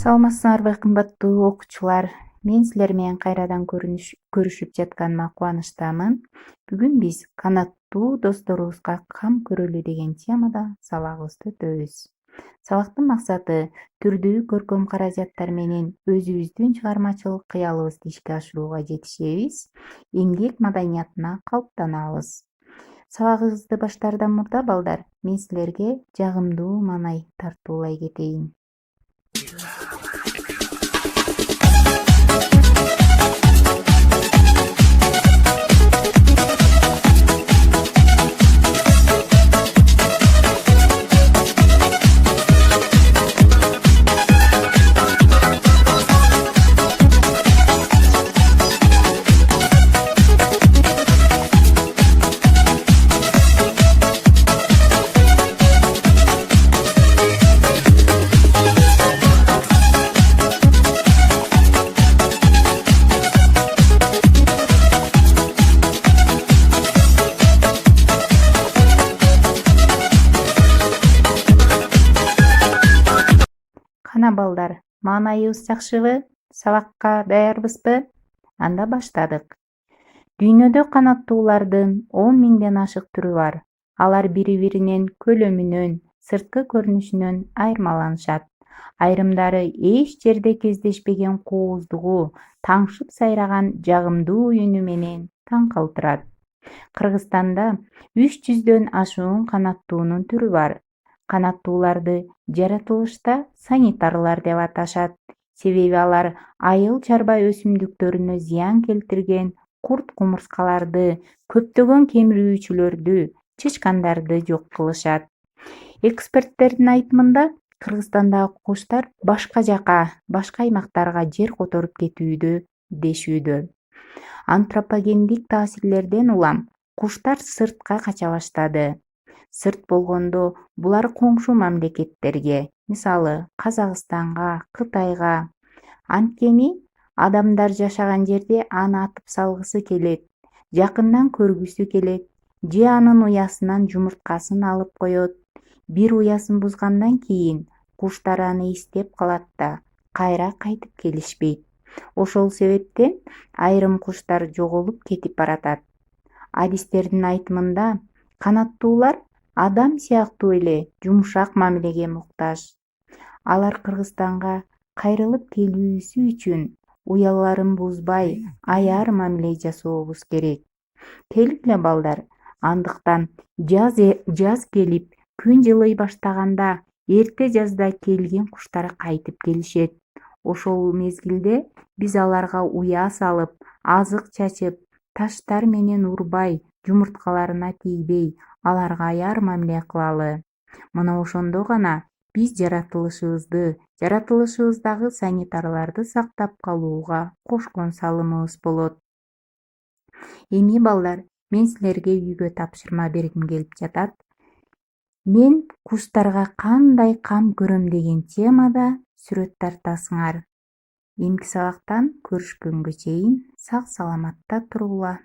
Саламатсыңарбы кымбаттуу окуучулар? Мен силер менен кайрадан көрүшүп жатканыма кубанычтамын. Бүгүн биз канаттуу досторубузга кам көрөлү деген темада сабагыбызды өтөбүз. Сабактын максаты түрдүү көркөм каражаттар менен өзүбүздүн чыгармачылык кыялыбызды ишке ашырууга жетишебиз, эмгек маданиятына калыптанабыз. Сабагыбызды баштаардан мурда балдар, мен силерге жагымдуу маанай тартуулай кетейин. Кана балдар, маанайыбыз жакшыбы? Сабакка даярбызбы? Анда баштадык. Дүйнөдө канаттуулардын 10 миңден ашык түрү бар. Алар бири-биринен көлөмүнөн, сырткы көрүнүшүнөн айырмаланышат. Айрымдары эч жерде кездешпеген кооздугу, таңшып сайраган жагымдуу үнү менен таң калтырат. Кыргызстанда 300дөн ашуун канаттуунун түрү бар. Канаттууларды жаратылышта санитарлар деп аташат, себеби алар айыл чарба өсүмдүктөрүнө зыян келтирген курт-кумурскаларды, көптөгөн кемирүүчүлөрдү, чычкандарды жок кылышат. Эксперттердин айтымында, Кыргызстандагы куштар башка жака, башка аймактарга жер которуп кетүүдө дешүүдө. Антропогендик таасирлерден улам куштар сыртка кача баштады. Сырт болгондо булар коңшу мамлекеттерге, мисалы Казакстанга, Кытайга. Анткени адамдар жашаган жерде аны атып салгысы келет, жакындан көргүсү келет, же анын уясынан жумурткасын алып коет. Бир уясын бузгандан кийин куштар аны издеп калат да, кайра кайтып келишпейт. Ошол себептен айрым куштар жоголуп кетип баратат. Адистердин айтымында, канаттуулар адам сыяктуу эле жумшак мамилеге муктаж. Алар Кыргызстанга кайрылып келүүсү үчүн уяларын бузбай, аяр мамиле жасообуз керек. Келгиле балдар, андыктан жаз келип, күн жылый баштаганда эрте жазда келген куштар кайтып келишет. Ошол мезгилде биз аларга уя салып, азык чачып, таштар менен урбай, жумурткаларына тийбей, аларга аяр мамиле кылалы. Мына ошондо гана биз жаратылышыбыздагы санитарларды сактап калууга кошкон салымыбыз болот. Эми балдар, мен силерге үйгө тапшырма бергим келип жатат. Мен куштарга кандай кам көрөм деген темада сүрөт тартасыңар. Эмки сабактан көрүшкөнгө чейин сак саламатта туругула.